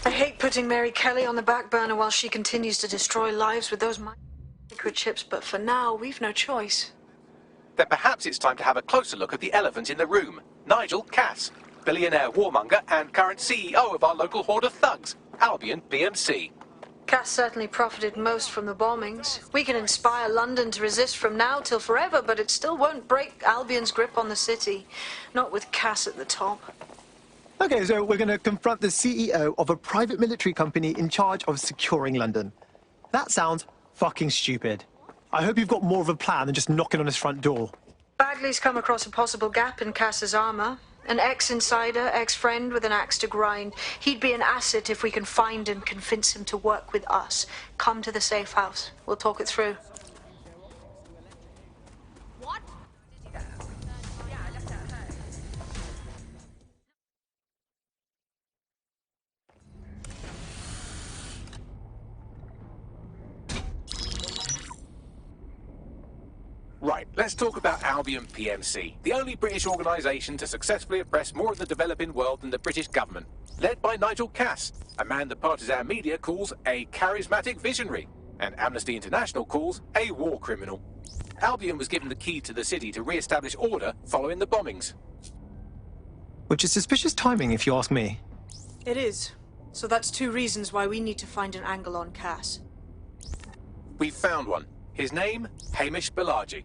I hate putting Mary Kelly on the back burner while she continues to destroy lives with those microchips, but for now, we've no choice. Then perhaps it's time to have a closer look at the elephant in the room. Nigel Cass, billionaire warmonger and current CEO of our local horde of thugs, Albion PMC. Cass certainly profited most from the bombings. We can inspire London to resist from now till forever, but it still won't break Albion's grip on the city. Not with Cass at the top. Okay, so we're going to confront the CEO of a private military company in charge of securing London. That sounds fucking stupid. I hope you've got more of a plan than just knocking on his front door. Bagley's come across a possible gap in Cass's armor. An ex-insider, ex-friend with an axe to grind. He'd be an asset if we can find and convince him to work with us. Come to the safe house. We'll talk it through. What? Right, let's talk about Albion PMC, the only British organisation to successfully oppress more of the developing world than the British government, led by Nigel Cass, a man the partisan media calls a charismatic visionary, and Amnesty International calls a war criminal. Albion was given the key to the city to re-establish order following the bombings. Which is suspicious timing, if you ask me. It is. So that's two reasons why we need to find an angle on Cass. We've found one. His name, Hamish Balaji.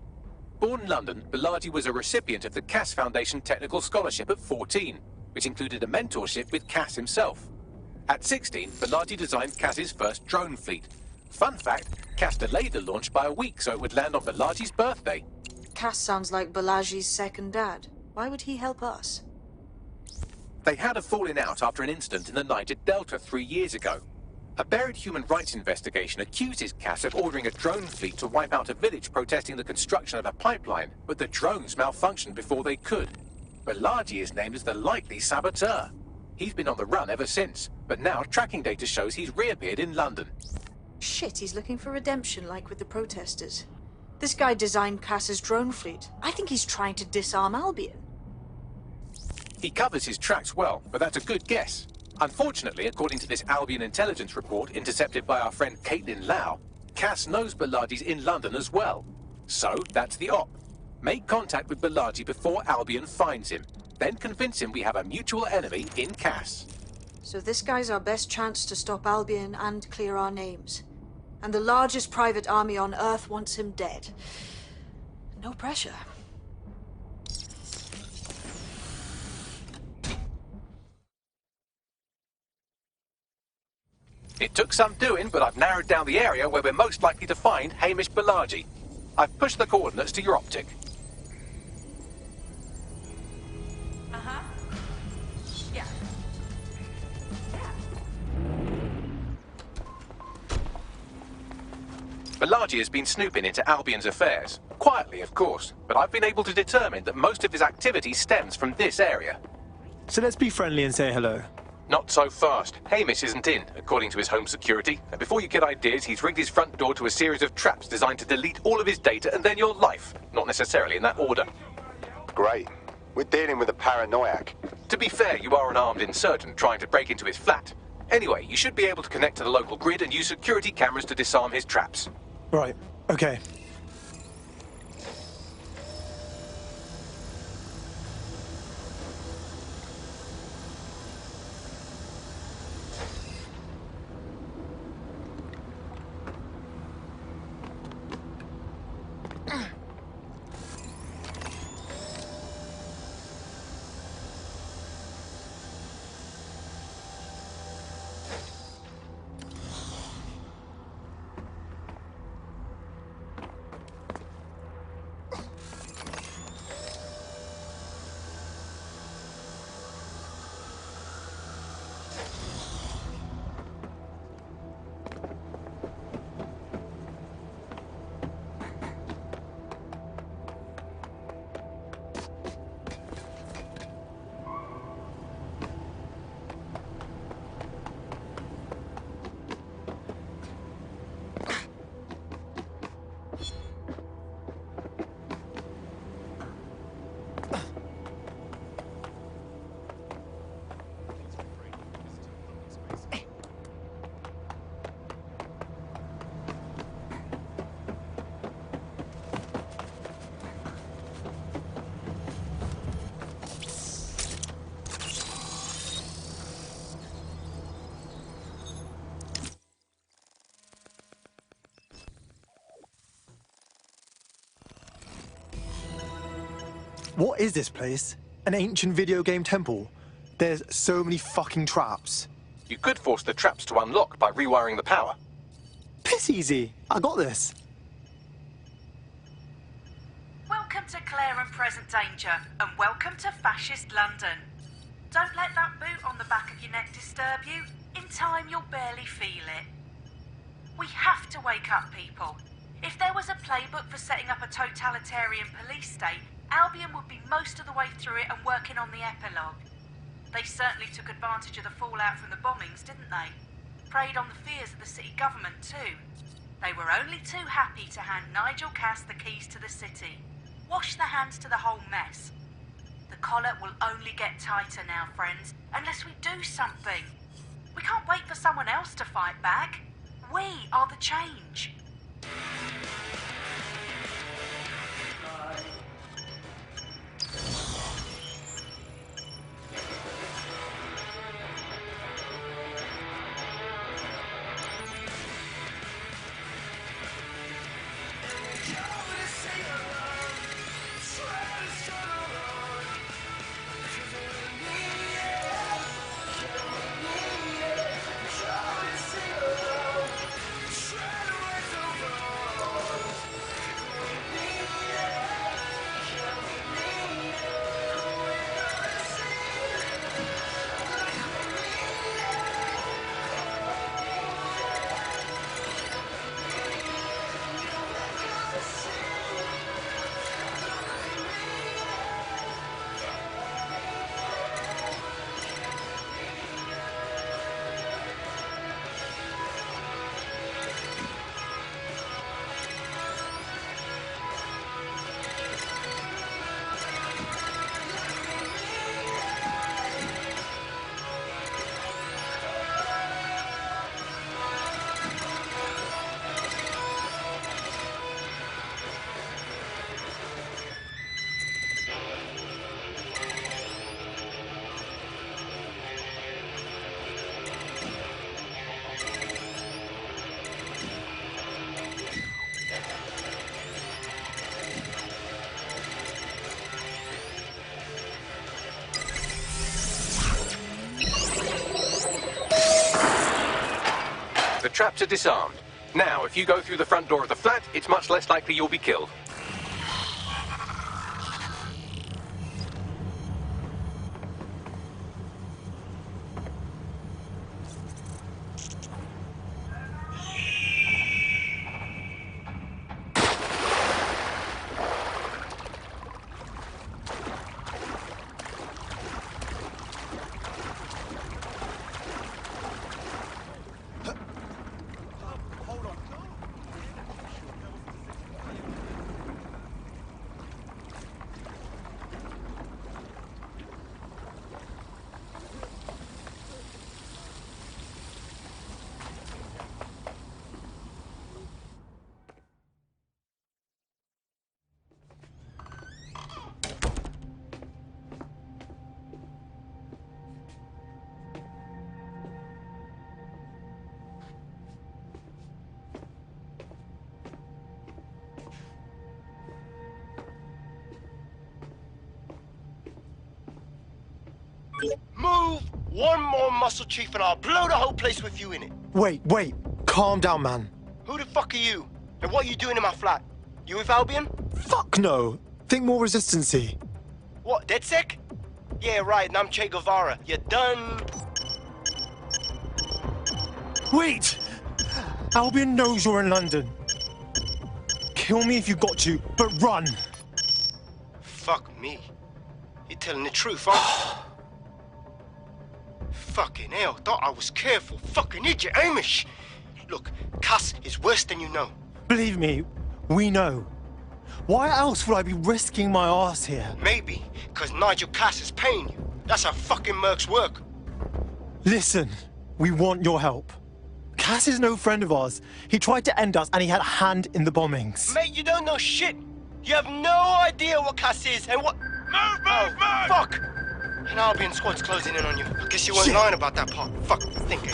Born in London, Balaji was a recipient of the Cass Foundation Technical Scholarship at 14, which included a mentorship with Cass himself. At 16, Balaji designed Cass's first drone fleet. Fun fact, Cass delayed the launch by a week so it would land on Balaji's birthday. Cass sounds like Balaji's second dad. Why would he help us? They had a falling out after an incident in the Niger Delta 3 years ago. A buried human rights investigation accuses Cass of ordering a drone fleet to wipe out a village protesting the construction of a pipeline, but the drones malfunctioned before they could. Balaji is named as the likely saboteur. He's been on the run ever since, but now tracking data shows he's reappeared in London. Shit, he's looking for redemption like with the protesters. This guy designed Cass's drone fleet. I think he's trying to disarm Albion. He covers his tracks well, but that's a good guess. Unfortunately, according to this Albion intelligence report intercepted by our friend Caitlin Lau, Cass knows Balaji's in London as well. So, that's the op. Make contact with Balaji before Albion finds him. Then convince him we have a mutual enemy in Cass. So this guy's our best chance to stop Albion and clear our names. And the largest private army on Earth wants him dead. No pressure. It took some doing, but I've narrowed down the area where we're most likely to find Hamish Balaji. I've pushed the coordinates to your optic. Uh-huh. Yeah. Balaji has been snooping into Albion's affairs. Quietly, of course, but I've been able to determine that most of his activity stems from this area. So let's be friendly and say hello. Not so fast. Hamish isn't in, according to his home security. And before you get ideas, he's rigged his front door to a series of traps designed to delete all of his data and then your life. Not necessarily in that order. Great. We're dealing with a paranoiac. To be fair, you are an armed insurgent trying to break into his flat. Anyway, you should be able to connect to the local grid and use security cameras to disarm his traps. Right, okay. What is this place? An ancient video game temple? There's so many fucking traps. You could force the traps to unlock by rewiring the power. Piss easy. I got this. Welcome to Claire and Present Danger, and welcome to Fascist London. Don't let that boot on the back of your neck disturb you. In time, you'll barely feel it. We have to wake up people. If there was a playbook for setting up a totalitarian police state, Albion would be most of the way through it and working on the epilogue. They certainly took advantage of the fallout from the bombings, didn't they? Preyed on the fears of the city government too. They were only too happy to hand Nigel Cass the keys to the city. Wash their hands to the whole mess. The collar will only get tighter now, friends, unless we do something. We can't wait for someone else to fight back. We are the change. The traps are disarmed. Now, if you go through the front door of the flat, it's much less likely you'll be killed. Move one more muscle chief and I'll blow the whole place with you in it. Wait. Calm down, man. Who the fuck are you? And what are you doing in my flat? You with Albion? Fuck no. Think more resistancy. What, DedSec? Yeah, right, and I'm Che Guevara. You done? Wait! Albion knows you're in London. Kill me if you got to, but run! Fuck me. You're telling the truth, aren't you? Fucking hell, thought I was careful. Fucking idiot, Amish! Look, Cass is worse than you know. Believe me, we know. Why else would I be risking my ass here? Maybe, because Nigel Cass is paying you. That's how fucking mercs work. Listen, we want your help. Cass is no friend of ours. He tried to end us and he had a hand in the bombings. Mate, you don't know shit. You have no idea what Cass is and what... Move! Fuck! An Albion squad's closing in on you. I guess you weren't lying about that part. Fuck, think.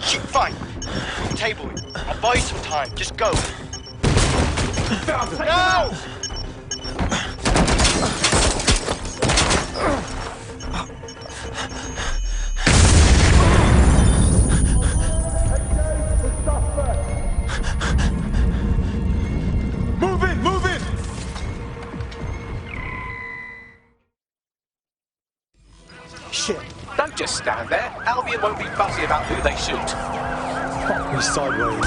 Shit, fine. We'll table it. I'll buy you some time. Just go. No! Shit. Don't just stand there. Albion won't be fussy about who they shoot. Fuck me sideways.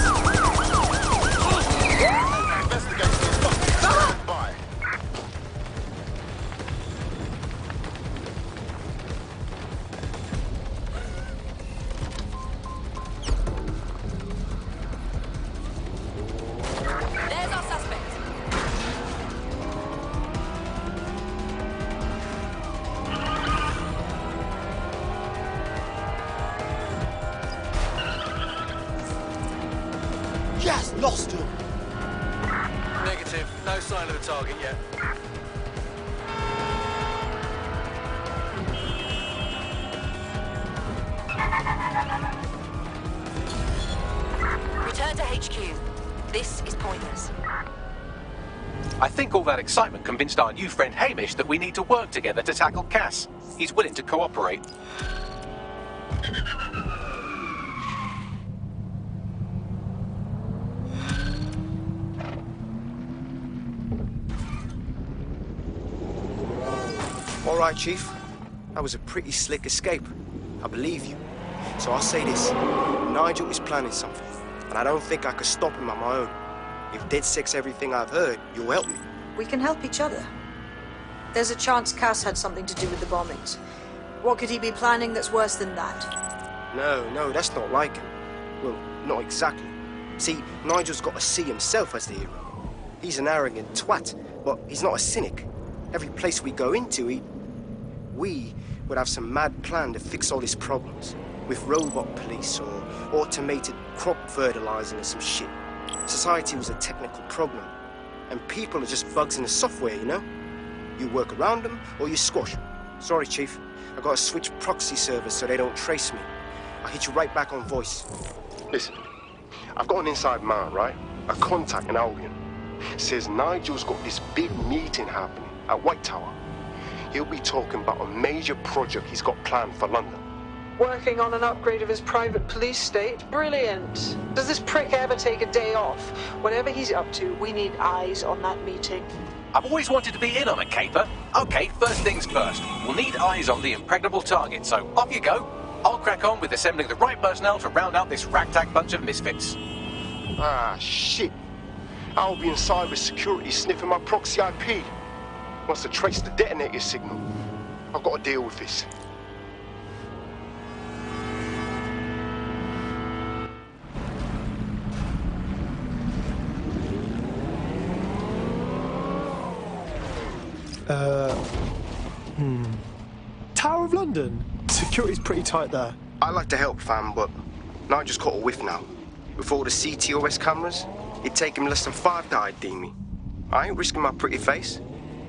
There's our suspect. Yes, lost him. Negative. No sign of the target yet. Return to HQ. This is pointless. I think all that excitement convinced our new friend Hamish that we need to work together to tackle Cass. He's willing to cooperate. All right, Chief. That was a pretty slick escape. I believe you. So I'll say this. Nigel is planning something, and I don't think I could stop him on my own. If DedSec's everything I've heard, you'll help me. We can help each other. There's a chance Cass had something to do with the bombings. What could he be planning that's worse than that? No, that's not like him. Well, not exactly. See, Nigel's got to see himself as the hero. He's an arrogant twat, but he's not a cynic. Every place we go into, we would have some mad plan to fix all his problems. With robot police or automated crop fertilizing or some shit. Society was a technical problem. And people are just bugs in the software, you know? You work around them or you squash them. Sorry, Chief. I gotta switch proxy servers so they don't trace me. I'll hit you right back on voice. Listen, I've got an inside man, right? A contact in Albion. Says Nigel's got this big meeting happening at White Tower. He'll be talking about a major project he's got planned for London. Working on an upgrade of his private police state? Brilliant. Does this prick ever take a day off? Whatever he's up to, we need eyes on that meeting. I've always wanted to be in on a caper. Okay, first things first. We'll need eyes on the impregnable target, so off you go. I'll crack on with assembling the right personnel to round out this ragtag bunch of misfits. Ah, shit. Albion Cyber Security sniffing my proxy IP. Wants to trace the detonator signal. I've got to deal with this. Tower of London. Security's pretty tight there. I like to help, fam, but Nigel's caught a whiff now. With all the CTOS cameras, it'd take him less than 5 to ID me. I ain't risking my pretty face.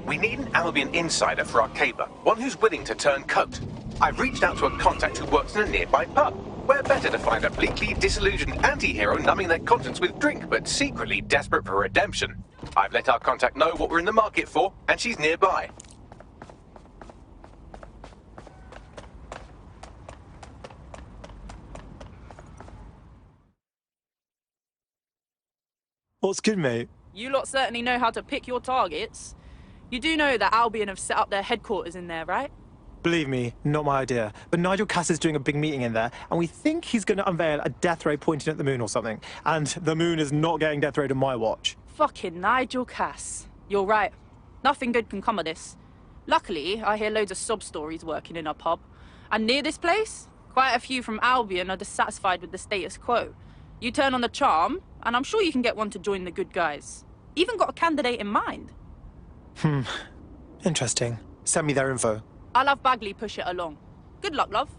We need an Albion insider for our caper, one who's willing to turn coat. I've reached out to a contact who works in a nearby pub. Where better to find a bleakly disillusioned anti-hero numbing their conscience with drink, but secretly desperate for redemption. I've let our contact know what we're in the market for, and she's nearby. What's good, mate? You lot certainly know how to pick your targets. You do know that Albion have set up their headquarters in there, right? Believe me, not my idea. But Nigel Cass is doing a big meeting in there, and we think he's going to unveil a death ray pointing at the moon or something. And the moon is not getting death rayed on my watch. Fucking Nigel Cass. You're right. Nothing good can come of this. Luckily, I hear loads of sob stories working in a pub. And near this place, quite a few from Albion are dissatisfied with the status quo. You turn on the charm, and I'm sure you can get one to join the good guys. Even got a candidate in mind. Interesting. Send me their info. I'll have Bagley push it along. Good luck, love.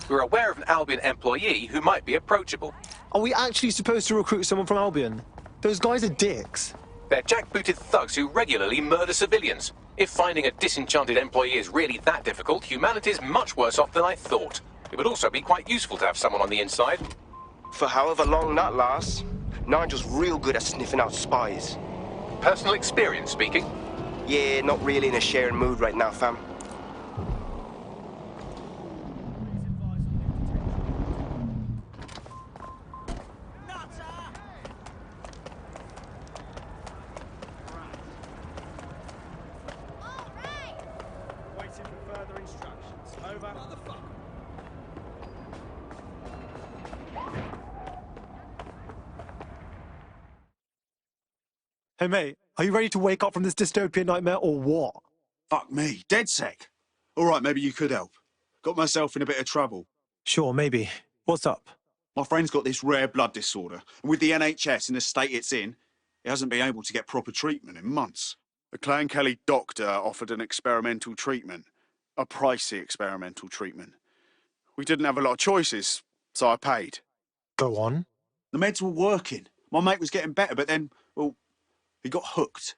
We're aware of an Albion employee who might be approachable. Are we actually supposed to recruit someone from Albion? Those guys are dicks. They're jackbooted thugs who regularly murder civilians. If finding a disenchanted employee is really that difficult, humanity's much worse off than I thought. It would also be quite useful to have someone on the inside. For however long that lasts, Nigel's real good at sniffing out spies. Personal experience speaking. Yeah, not really in a sharing mood right now, fam. Hey, mate, are you ready to wake up from this dystopian nightmare or what? Fuck me, dead sec. All right, maybe you could help. Got myself in a bit of trouble. Sure, maybe. What's up? My friend's got this rare blood disorder, and with the NHS in the state it's in, he hasn't been able to get proper treatment in months. The Clan Kelly doctor offered an experimental treatment. A pricey experimental treatment. We didn't have a lot of choices, so I paid. Go on. The meds were working. My mate was getting better, but then, well, he got hooked.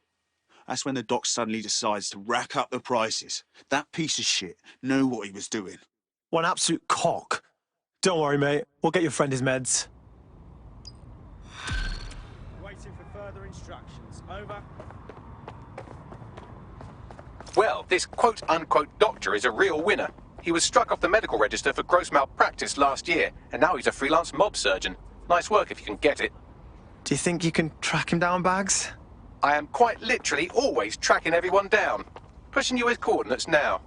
That's when the doc suddenly decides to rack up the prices. That piece of shit knew what he was doing. One absolute cock. Don't worry, mate. We'll get your friend his meds. Waiting for further instructions. Over. Well, this quote-unquote doctor is a real winner. He was struck off the medical register for gross malpractice last year, and now he's a freelance mob surgeon. Nice work if you can get it. Do you think you can track him down, Bags? I am quite literally always tracking everyone down. Pushing you his coordinates now.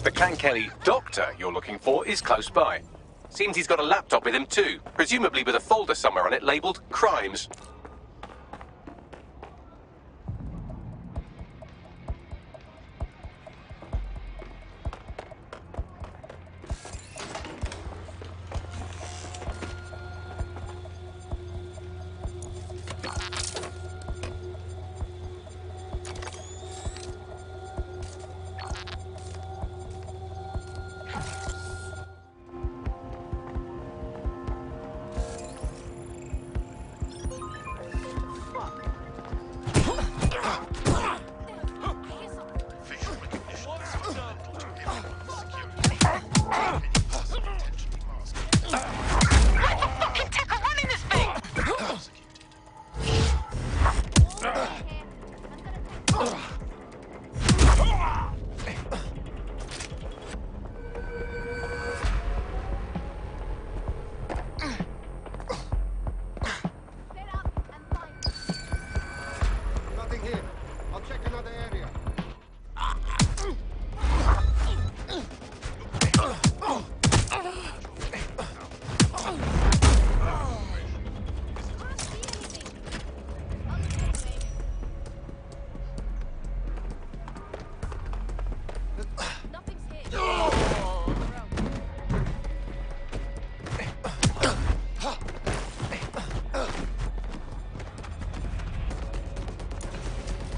The Clan Kelly doctor you're looking for is close by. Seems he's got a laptop with him too, presumably with a folder somewhere on it labelled Crimes.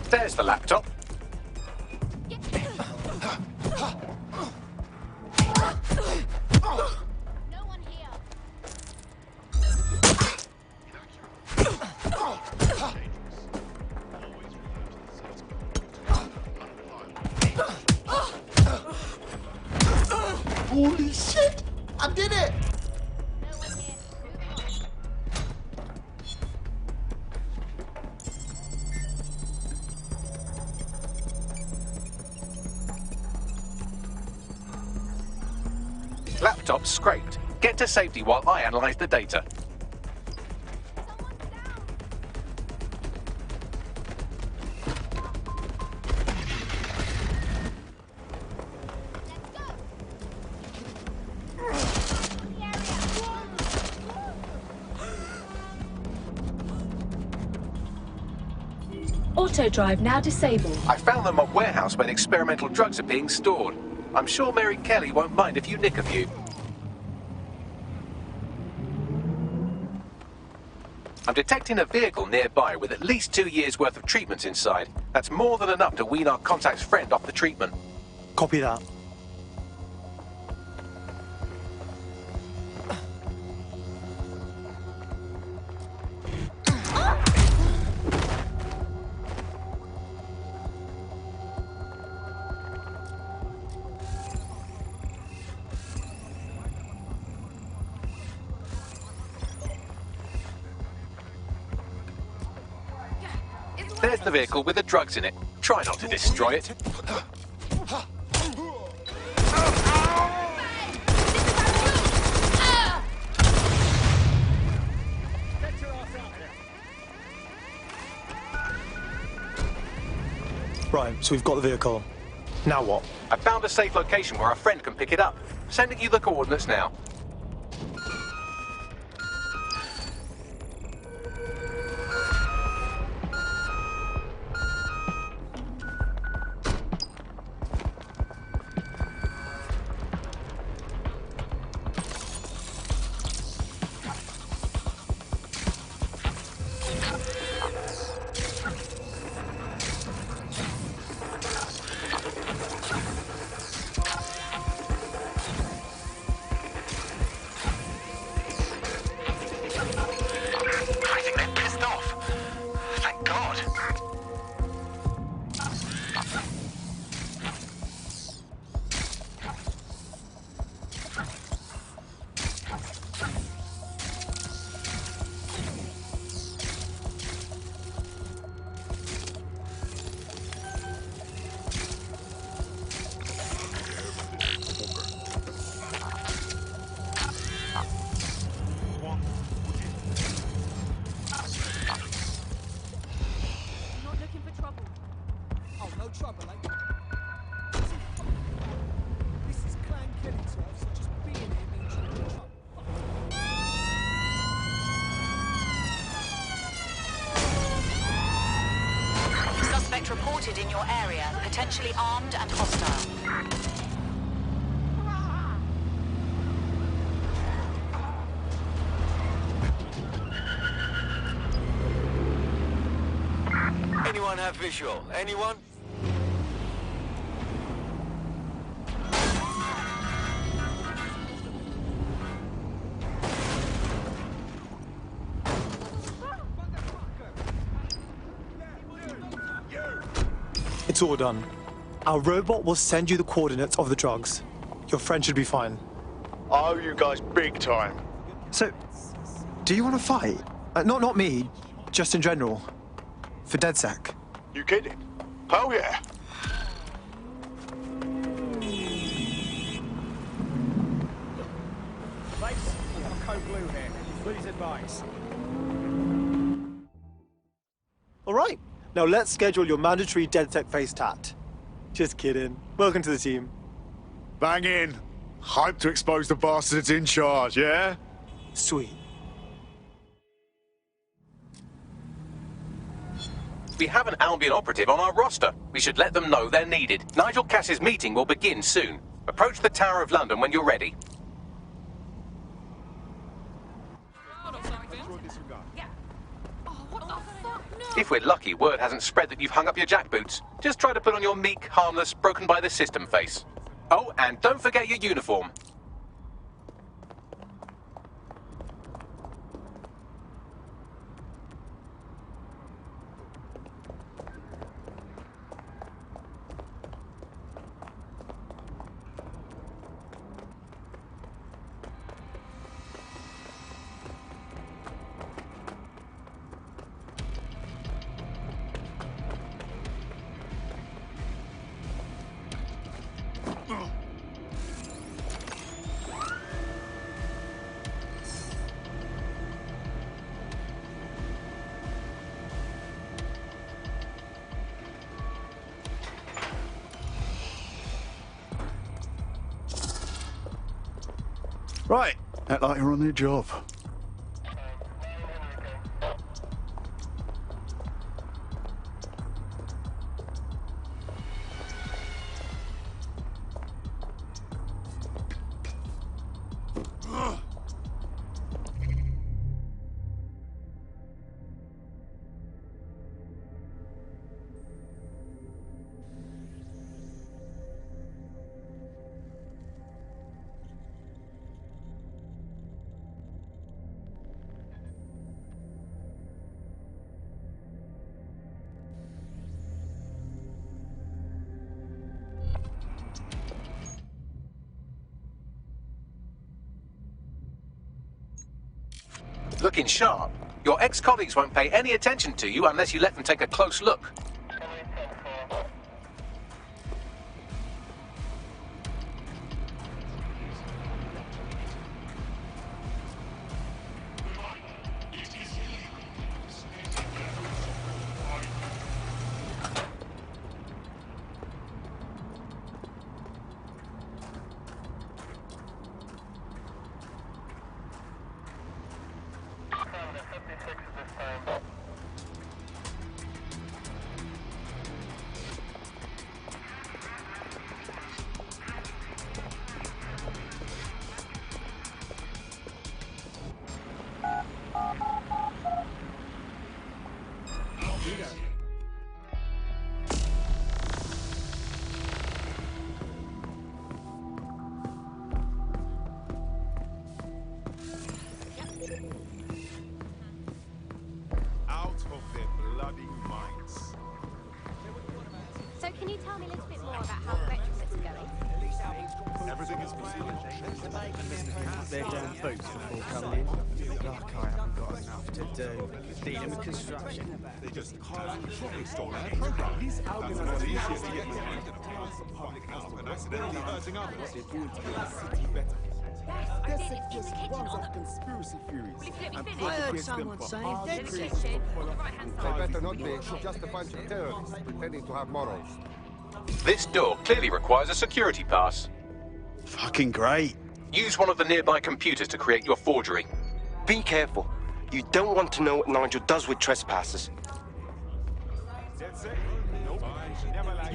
There's the laptop. No one here. Holy shit! I did it! No one here. Moving on. Laptop scraped. Get to safety while I analyse the data. Someone's down. Let's go. The area. Auto drive now disabled. I found them at warehouse where experimental drugs are being stored. I'm sure Mary Kelly won't mind if you nick a few. I'm detecting a vehicle nearby with at least 2 years' worth of treatments inside. That's more than enough to wean our contact's friend off the treatment. Copy that. There's the vehicle with the drugs in it. Try not to destroy it. Right, so we've got the vehicle. Now what? I found a safe location where a friend can pick it up. Sending you the coordinates now. spotted in your area, potentially armed and hostile. Anyone have visual? Anyone? It's all done. Our robot will send you the coordinates of the drugs. Your friend should be fine. I owe you guys big time. So, do you want to fight? Not me, just in general. For DedSec. You kidding? Hell yeah. Base, we have a code blue here. Please advise. All right. Now let's schedule your mandatory DedSec face tat. Just kidding. Welcome to the team. Bang in. Hype to expose the bastards in charge, yeah? Sweet. We have an Albion operative on our roster. We should let them know they're needed. Nigel Cass's meeting will begin soon. Approach the Tower of London when you're ready. If we're lucky, word hasn't spread that you've hung up your jackboots. Just try to put on your meek, harmless, broken by the system face. Oh, and don't forget your uniform. Right. Act like you're on the job. Looking sharp. Your ex-colleagues won't pay any attention to you unless you let them take a close look. Out of their bloody minds. So can you tell me a little bit more about how the retrofits are going? Everything is proceeding. Their damn boots before coming in. Like I haven't got enough to do. Dealing with construction. They just cause trolley store program. These Albion are the easiest to get public house and accidentally hurting others. What they're doing to make the city better. This just runs up conspiracy theories. I heard someone saying dead They better not be just a bunch of terrorists pretending to have morals. This door clearly requires a security pass. Fucking great. Use one of the nearby computers to create your forgery. Be careful. You don't want to know what Nigel does with trespassers. That's it. Nope.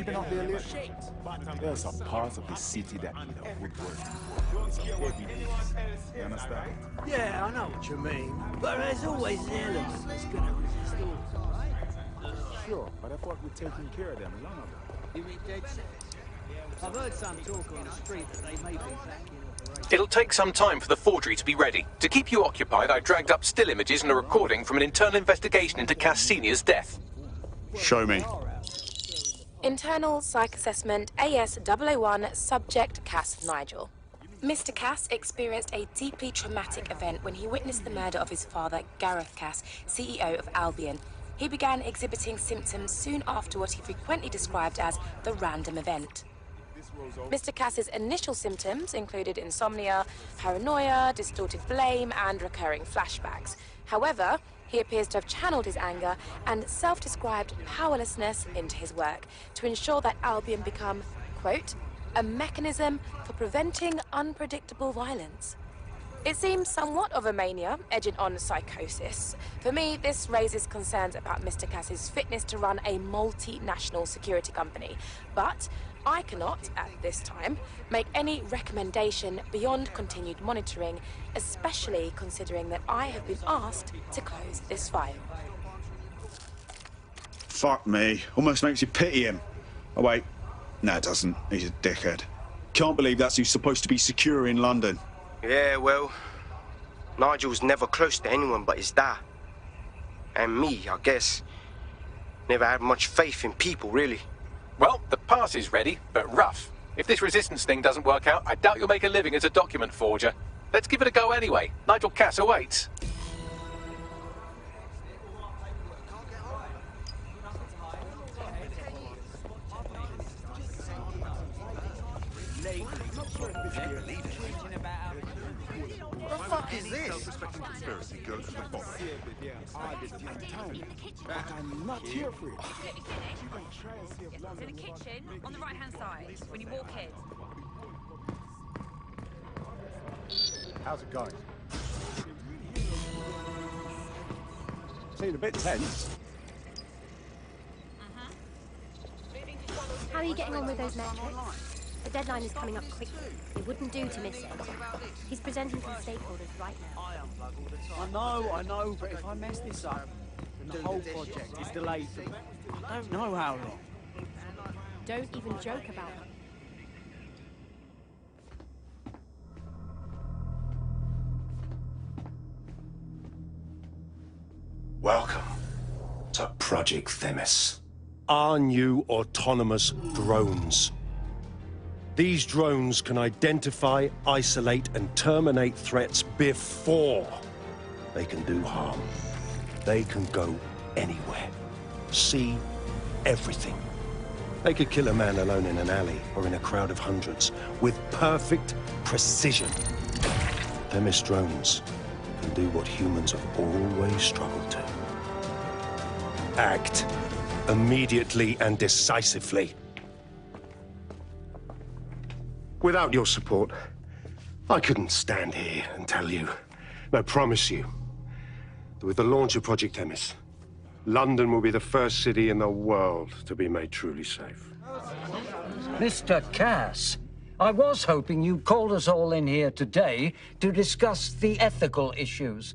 You been up there lately? There's a part of the city that need a good work. It's a heavy business. You understand? Yeah, I know what you mean. But there's always an element that's gonna resist all, right? Sure, but I thought we'd taken care of them long ago. You mean dead set? I've heard some talk on the street that they may be back in operation. It'll take some time for the forgery to be ready. To keep you occupied, I dragged up still images and a recording from an internal investigation into Cass Senior's death. Show me. Internal Psych Assessment AS-001 Subject Cass Nigel. Mr. Cass experienced a deeply traumatic event when he witnessed the murder of his father, Gareth Cass, CEO of Albion. He began exhibiting symptoms soon after what he frequently described as the random event. Mr. Cass's initial symptoms included insomnia, paranoia, distorted blame, and recurring flashbacks. However, he appears to have channeled his anger and self-described powerlessness into his work to ensure that Albion become, quote, a mechanism for preventing unpredictable violence. It seems somewhat of a mania, edging on psychosis. For me, this raises concerns about Mr. Cass's fitness to run a multinational security company. But I cannot, at this time, make any recommendation beyond continued monitoring, especially considering that I have been asked to close this file. Fuck me. Almost makes you pity him. Oh, wait. No, it doesn't. He's a dickhead. Can't believe that's who's supposed to be secure in London. Yeah, well, Nigel's never close to anyone but his dad. And me, I guess. Never had much faith in people, really. Well, the pass is ready, but rough. If this resistance thing doesn't work out, I doubt you'll make a living as a document forger. Let's give it a go anyway. Nigel Cass awaits. What the fuck is this? Conspiracy goes to the bottom. But I'm not here for it. In the kitchen, on the right-hand side, when you walk in. How's it going? Seemed a bit tense. How are you getting on with those metrics? The deadline is coming up quickly. It wouldn't do to miss it. He's presenting to the stakeholders right now. I know, but if I mess this up, then the whole project is delayed for, I don't know how long. Don't even joke about it. Welcome to Project Themis. Our new autonomous drones. These drones can identify, isolate, and terminate threats before they can do harm. They can go anywhere, see everything. They could kill a man alone in an alley or in a crowd of hundreds with perfect precision. Themis drones can do what humans have always struggled to. Act immediately and decisively. Without your support, I couldn't stand here and tell you, I promise you, that with the launch of Project Themis, London will be the first city in the world to be made truly safe. Mr. Cass, I was hoping you called us all in here today to discuss the ethical issues.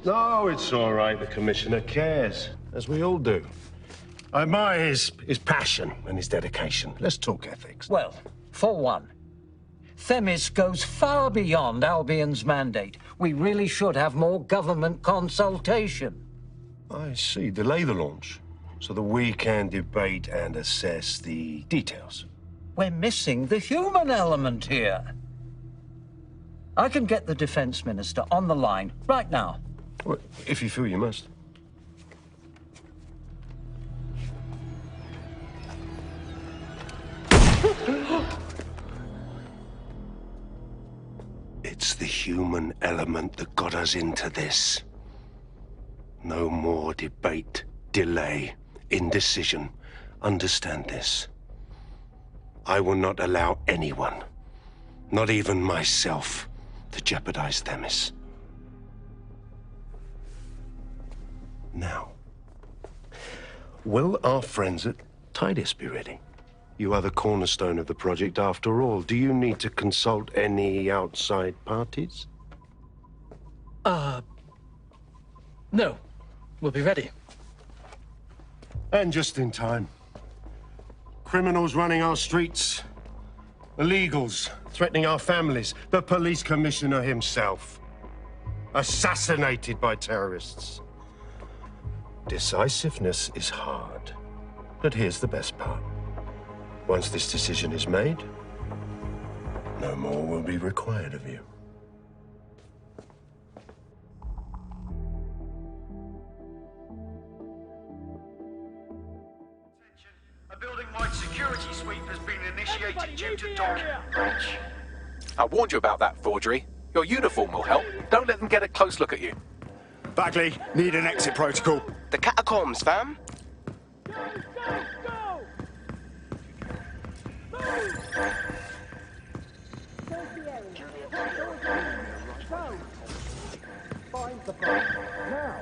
No, it's all right. The Commissioner cares, as we all do. I admire his passion and his dedication. Let's talk ethics. Well, for one, Themis goes far beyond Albion's mandate. We really should have more government consultation. I see. Delay the launch so that we can debate and assess the details. We're missing the human element here. I can get the Defense Minister on the line right now. Well, if you feel you must. It's the human element that got us into this. No more debate, delay, indecision. Understand this. I will not allow anyone, not even myself, to jeopardize Themis. Now, will our friends at Titus be ready. You are the cornerstone of the project after all. Do you need to consult any outside parties? No. We'll be ready. And just in time. Criminals running our streets. Illegals threatening our families. The police commissioner himself. Assassinated by terrorists. Decisiveness is hard. But here's the best part. Once this decision is made, no more will be required of you. A building-wide security sweep has been initiated due to document breach. I warned you about that forgery. Your uniform will help. Don't let them get a close look at you. Bagley, need an exit protocol. The catacombs, fam. Find the bomb. Now!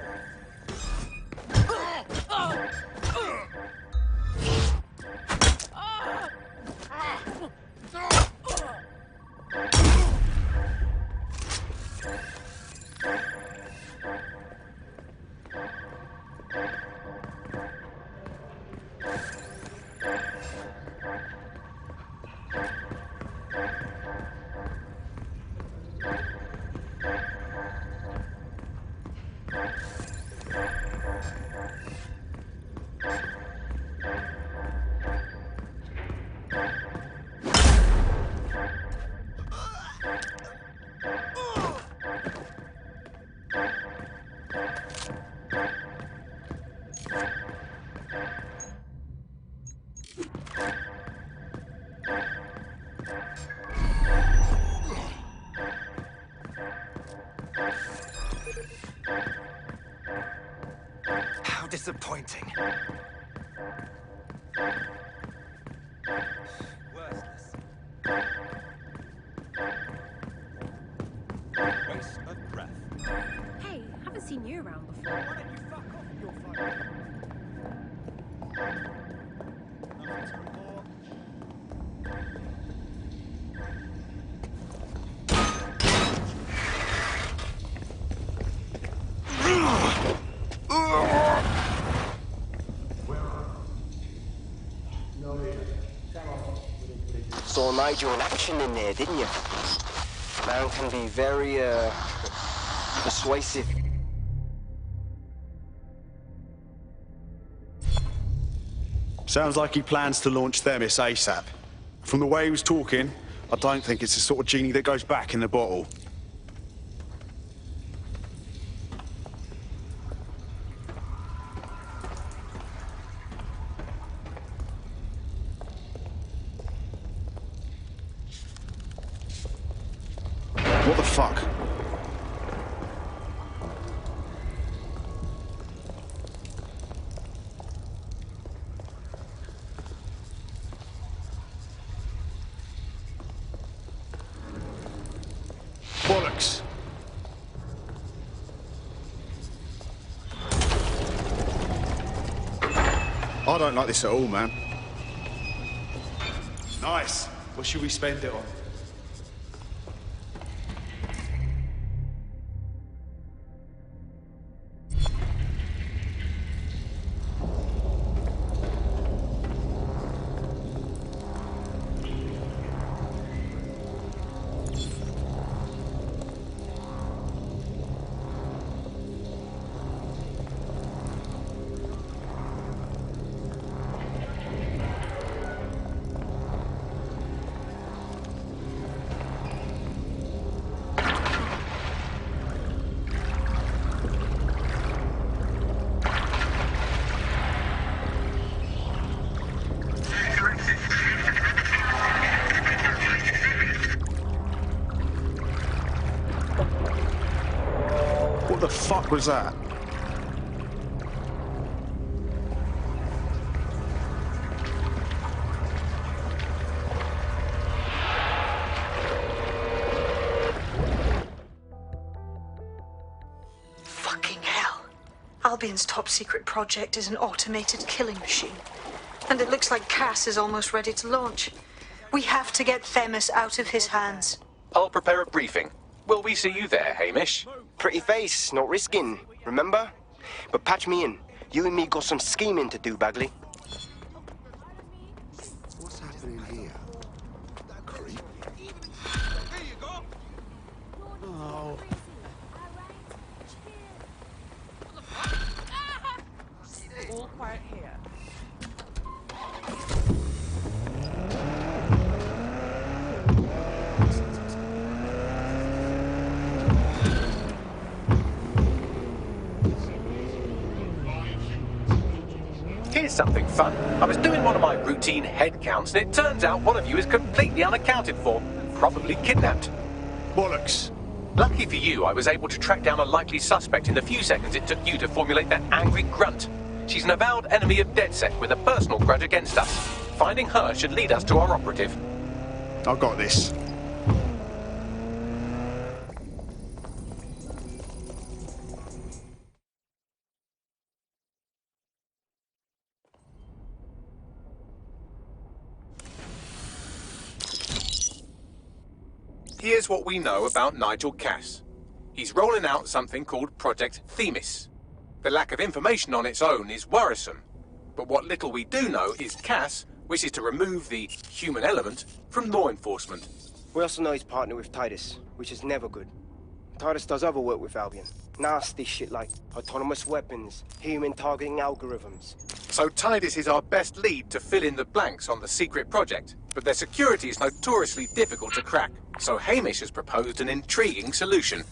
How disappointing. Worthless. Waste of breath. Hey, haven't seen you around before. Why don't you fuck off with your phone? Nothing to report. Saw Nigel in action in there, didn't you? Man can be very, persuasive. Sounds like he plans to launch Themis ASAP. From the way he was talking, I don't think it's the sort of genie that goes back in the bottle. What the fuck? Bollocks. I don't like this at all, man. Nice. What should we spend it on? What the fuck was that? Fucking hell. Albion's top secret project is an automated killing machine. And it looks like Cass is almost ready to launch. We have to get Themis out of his hands. I'll prepare a briefing. Will we see you there, Hamish? Pretty face, not risking, remember? But patch me in. You and me got some scheming to do, Bagley. What's happening here? Creep. Oh. All quiet here. Here's something fun. I was doing one of my routine head counts, and it turns out one of you is completely unaccounted for, probably kidnapped. Bollocks. Lucky for you, I was able to track down a likely suspect in the few seconds it took you to formulate that angry grunt. She's an avowed enemy of DedSec with a personal grudge against us. Finding her should lead us to our operative. I've got this. Here's what we know about Nigel Cass. He's rolling out something called Project Themis. The lack of information on its own is worrisome. But what little we do know is Cass wishes to remove the human element from law enforcement. We also know he's partnered with Titus, which is never good. Titus does other work with Albion. Nasty shit like autonomous weapons, human targeting algorithms. So Titus is our best lead to fill in the blanks on the secret project, but their security is notoriously difficult to crack. So Hamish has proposed an intriguing solution.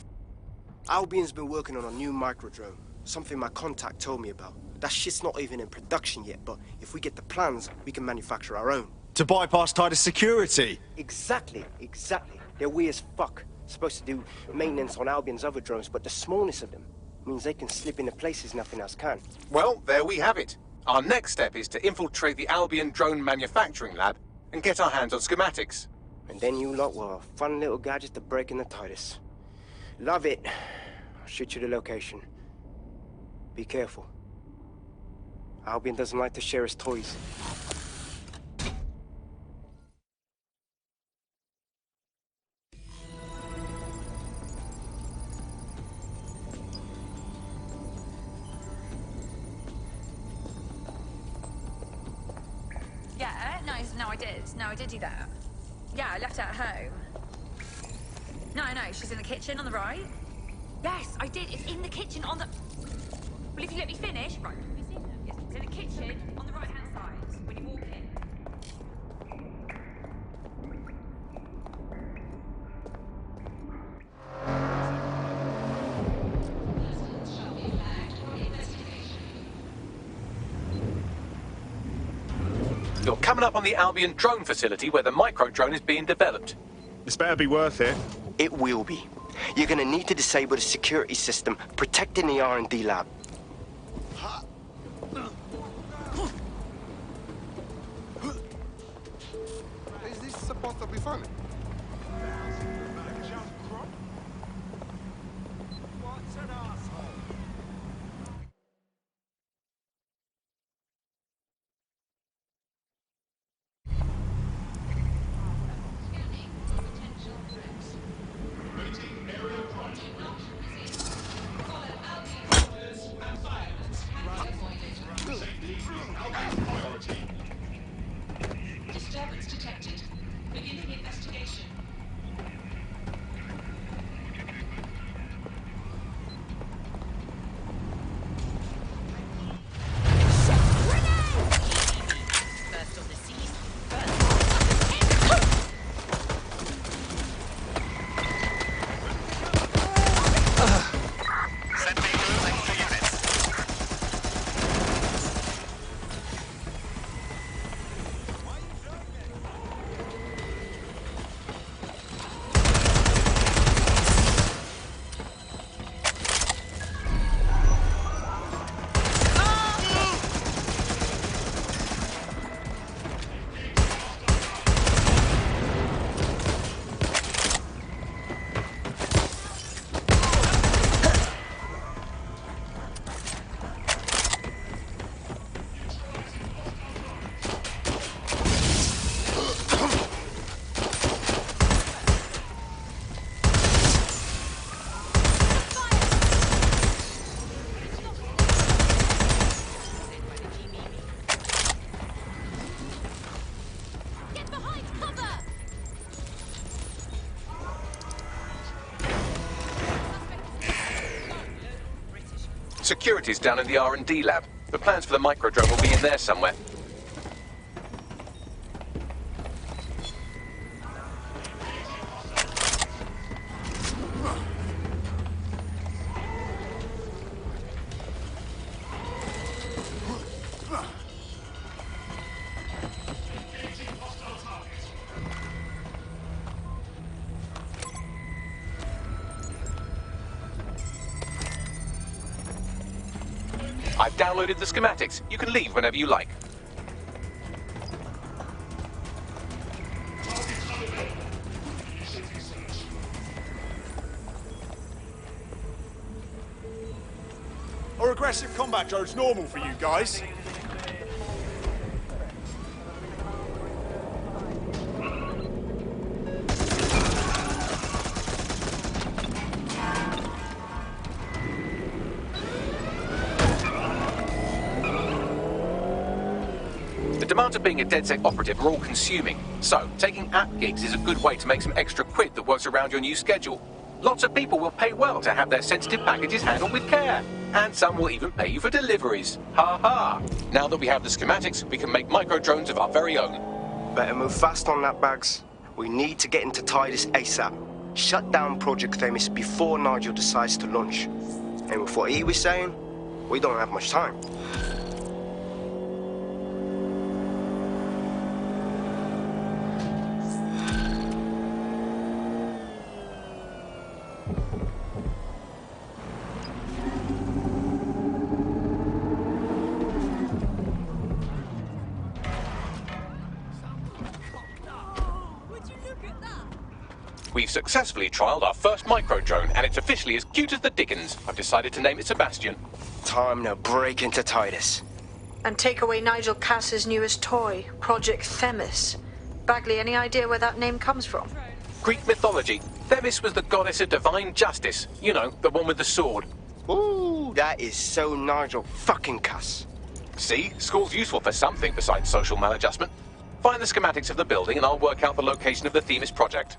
Albion's been working on a new microdrone, something my contact told me about. That shit's not even in production yet, but if we get the plans, we can manufacture our own. To bypass Titus security? Exactly. They're weird as fuck. Supposed to do maintenance on Albion's other drones, but the smallness of them means they can slip into places nothing else can. Well, there we have it. Our next step is to infiltrate the Albion drone manufacturing lab and get our hands on schematics. And then you lot will have a fun little gadget to break in the Titus. Love it. I'll shoot you the location. Be careful. Albion doesn't like to share his toys. Yeah, no, I did do that. Yeah, I left her at home. No, she's in the kitchen on the right. Yes, I did. It's in the kitchen on the... Well, if you let me finish... Right, have you seen them? Yes, it's in the kitchen on the right-hand side when you walk in. You're coming up on the Albion drone facility where the micro-drone is being developed. This better be worth it. It will be. You're gonna need to disable the security system protecting the R&D lab. Is this supposed to be funny? What's an asshole? Disturbance detected. Beginning investigation. Security's down in the R&D lab. The plans for the microdrone will be in there somewhere. I've downloaded the schematics. You can leave whenever you like. Are aggressive combat drones normal for you guys? The demands of being a DedSec operative are all consuming, so taking app gigs is a good way to make some extra quid that works around your new schedule. Lots of people will pay well to have their sensitive packages handled with care, and some will even pay you for deliveries. Ha ha! Now that we have the schematics, we can make micro-drones of our very own. Better move fast on that, Bags. We need to get into Titus ASAP. Shut down Project Themis before Nigel decides to launch. And with what he was saying, we don't have much time. We've successfully trialled our first micro-drone, and it's officially as cute as the dickens. I've decided to name it Sebastian. Time to break into Titus. And take away Nigel Cass's newest toy, Project Themis. Bagley, any idea where that name comes from? Greek mythology. Themis was the goddess of divine justice. You know, the one with the sword. Ooh, that is so Nigel fucking Cass. See? School's useful for something besides social maladjustment. Find the schematics of the building and I'll work out the location of the Themis project.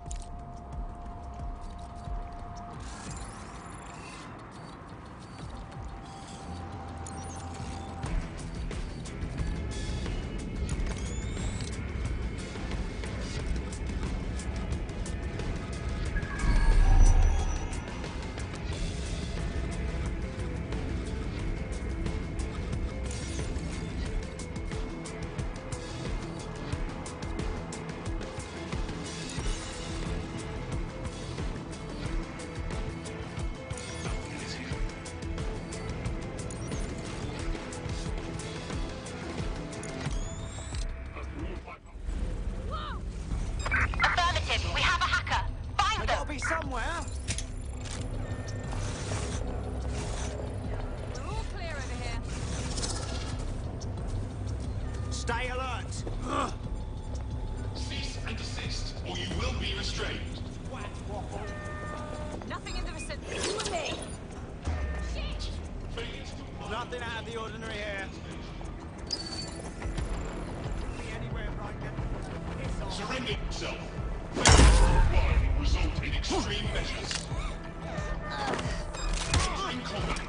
Somewhere. We're all clear over here. Stay alert. Cease and desist, or you will be restrained. Nothing in the vicinity. You and me. Shit. Nothing out of the ordinary here. Surrender yourself. Required will result in extreme measures. Entering combat.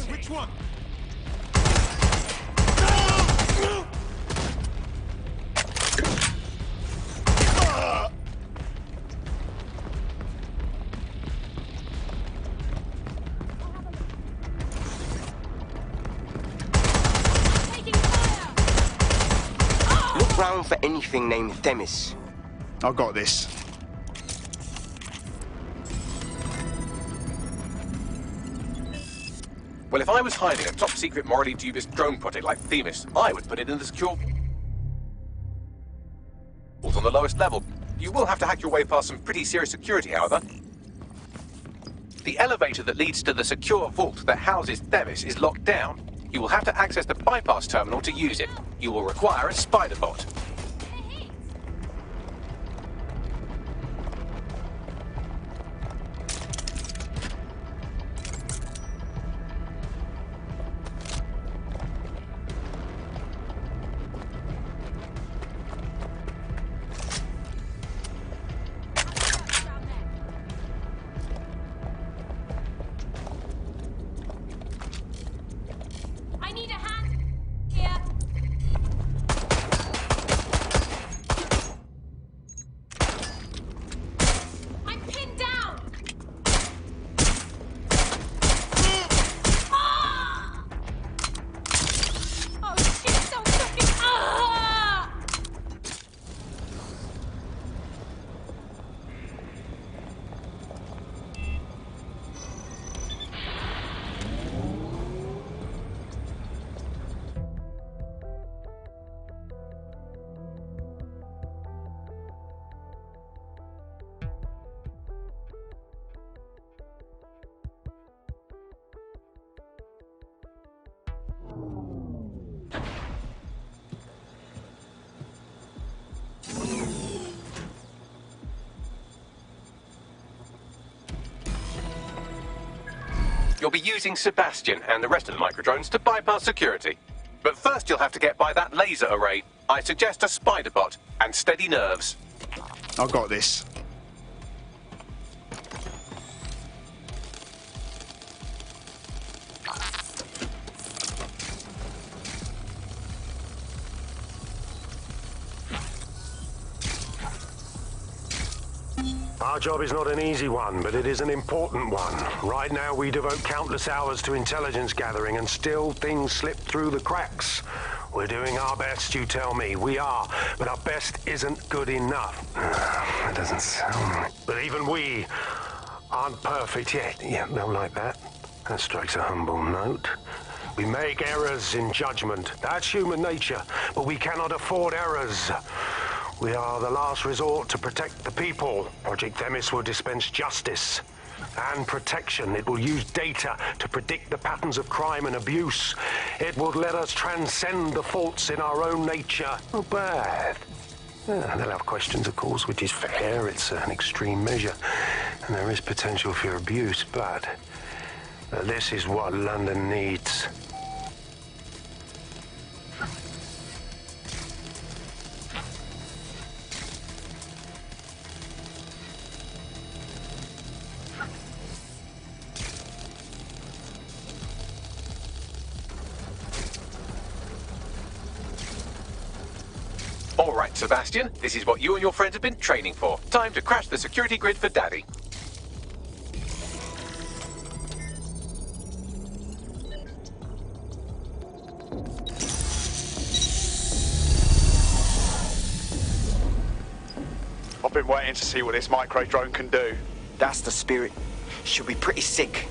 Which one? Look round for anything named Themis. I got this. Well, if I was hiding a top-secret, morally dubious drone project like Themis, I would put it in the secure on the lowest level. You will have to hack your way past some pretty serious security, however. The elevator that leads to the secure vault that houses Themis is locked down. You will have to access the bypass terminal to use it. You will require a spider bot. you'll be using Sebastian and the rest of the microdrones to bypass security. But first you'll have to get by that laser array. I suggest a spider bot and steady nerves. I've got this. Our job is not an easy one, but it is an important one. Right now, we devote countless hours to intelligence gathering, and still things slip through the cracks. We're doing our best, you tell me. We are, but our best isn't good enough. That doesn't sound... But even we aren't perfect yet. Yeah, don't like that. That strikes a humble note. We make errors in judgment. That's human nature, but we cannot afford errors. We are the last resort to protect the people. Project Themis will dispense justice and protection. It will use data to predict the patterns of crime and abuse. It will let us transcend the faults in our own nature. Not bad. They'll have questions, of course, which is fair. It's an extreme measure, and there is potential for abuse, but this is what London needs. All right, Sebastian, this is what you and your friends have been training for. Time to crash the security grid for Daddy. I've been waiting to see what this micro drone can do. That's the spirit. She'll be pretty sick.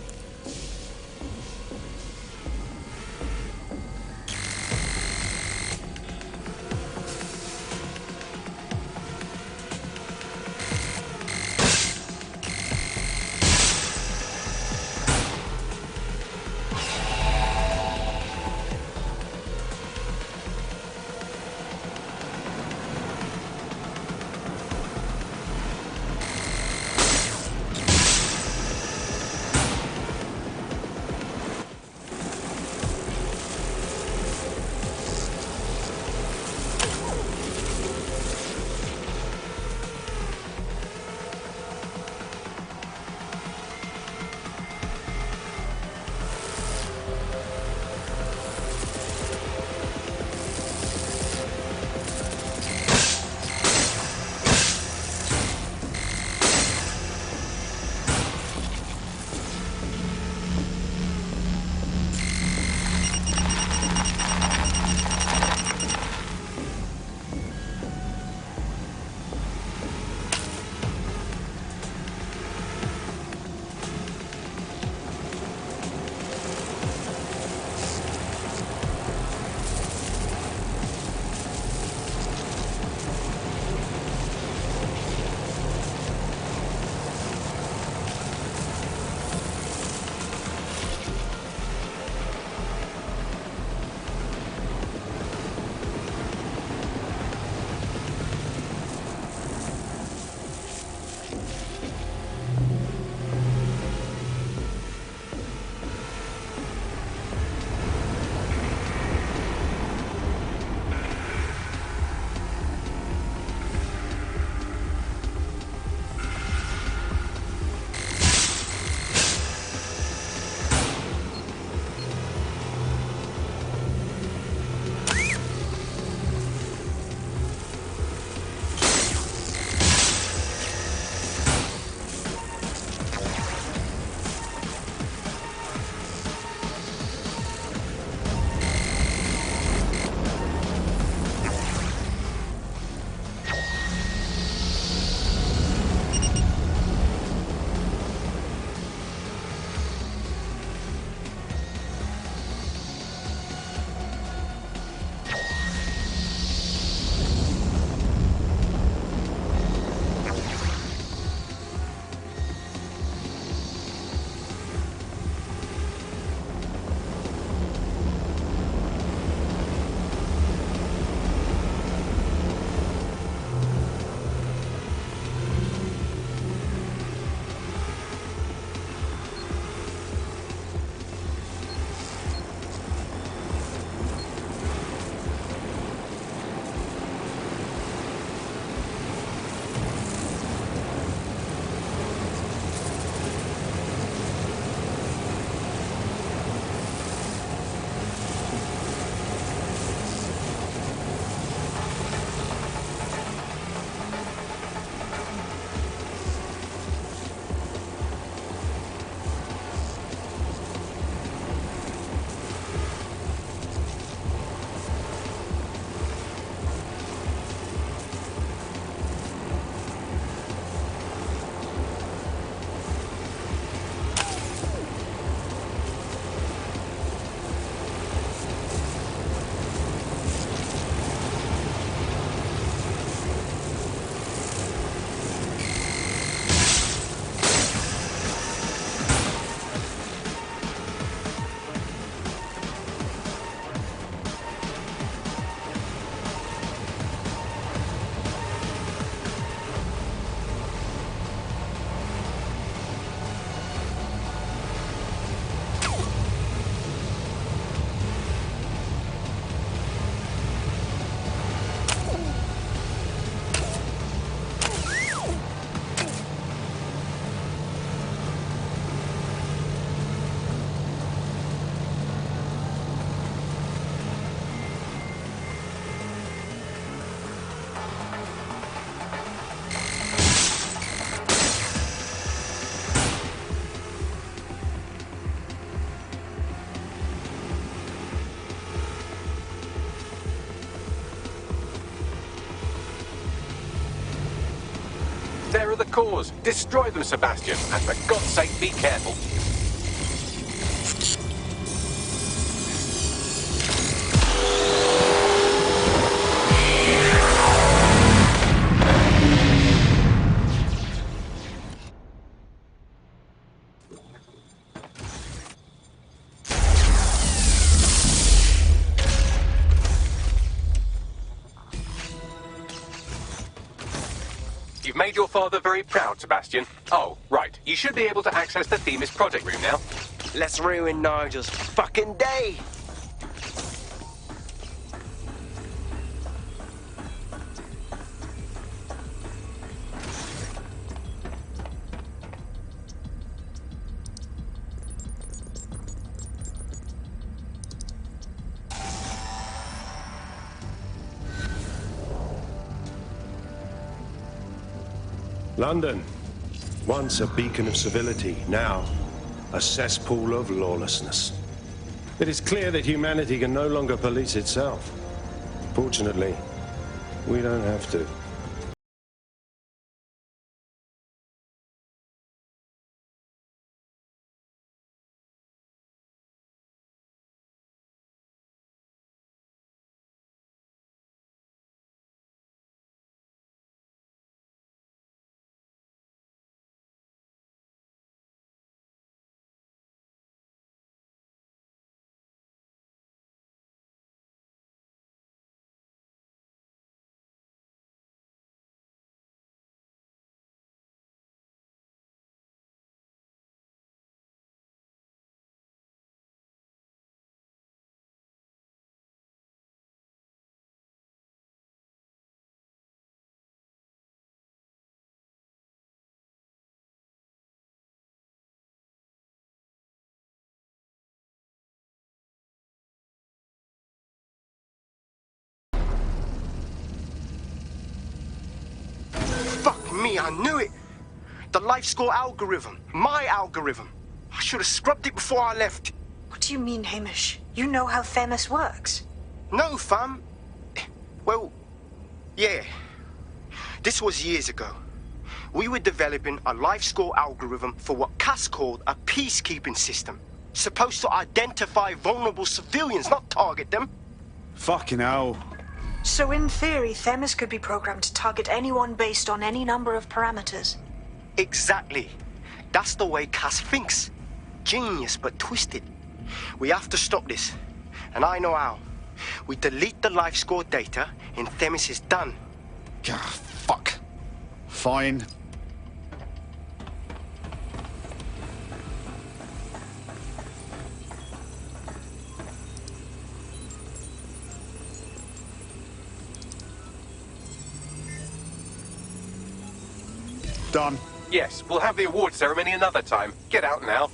There are the cores. Destroy them, Sebastian. And for God's sake, be careful. You've made your father very proud, Sebastian. Oh, right. You should be able to access the Themis project room now. Let's ruin Nigel's fucking day. London, once a beacon of civility, now a cesspool of lawlessness. It is clear that humanity can no longer police itself. Fortunately, we don't have to. Fuck me, I knew it. The life score algorithm. My algorithm. I should have scrubbed it before I left. What do you mean, Hamish? You know how Themis works. No, fam. Well, yeah. This was years ago. We were developing a life score algorithm for what Cass called a peacekeeping system. Supposed to identify vulnerable civilians, not target them. Fucking hell. So in theory, Themis could be programmed to target anyone based on any number of parameters. Exactly. That's the way Cass thinks. Genius, but twisted. We have to stop this. And I know how. We delete the life score data, and Themis is done. God, fuck. Fine. Done. Yes, we'll have the award ceremony another time. Get out now.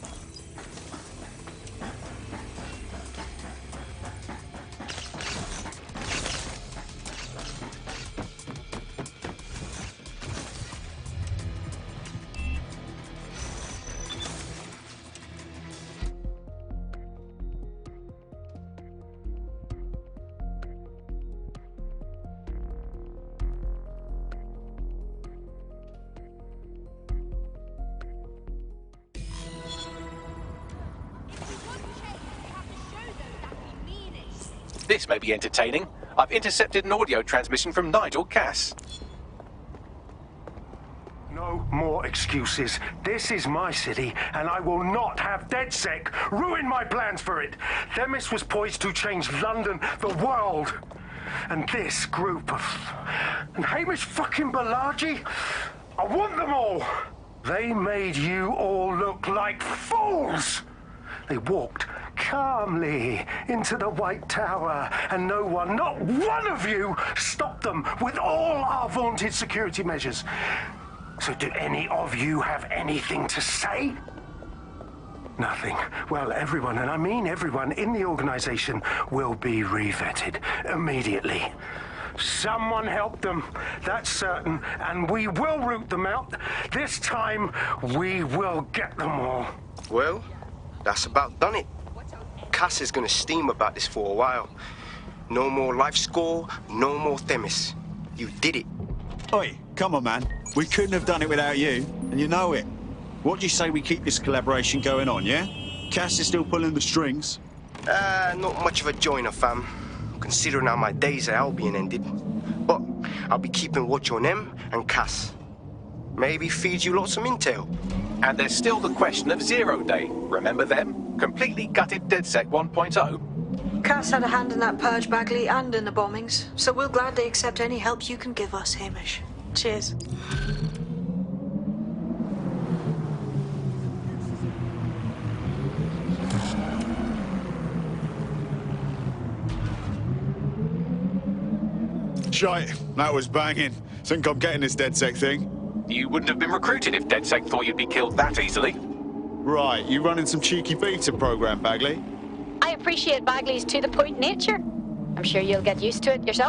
This may be entertaining. I've intercepted an audio transmission from Nigel Cass. No more excuses. This is my city, and I will not have DedSec ruin my plans for it. Themis was poised to change London, the world. And this group of... And Hamish fucking Balaji? I want them all. They made you all look like fools. They walked calmly into the White Tower, and no one, not one of you, stopped them with all our vaunted security measures. So do any of you have anything to say? Nothing. Well, everyone, and I mean everyone in the organization, will be revetted immediately. Someone help them, that's certain, and we will root them out. This time, we will get them all. Well, that's about done it. Cass is gonna steam about this for a while. No more life score, no more Themis. You did it. Oi, Come on, man. We couldn't have done it without you, and you know it. What do you say we keep this collaboration going on, yeah? Cass is still pulling the strings. Not much of a joiner, fam. Considering how my days at Albion ended. But I'll be keeping watch on them and Cass. Maybe feed you lots of intel. And there's still the question of Zero Day. Remember them? Completely gutted DedSec 1.0. Cass had a hand in that purge, Bagley, and in the bombings, so we'll gladly accept any help you can give us, Hamish. Cheers. Shite, that was banging. Think I'm getting this DedSec thing? You wouldn't have been recruited if DedSec thought you'd be killed that easily. Right, you running some cheeky beta program, Bagley? I appreciate Bagley's to-the-point nature. I'm sure you'll get used to it yourself.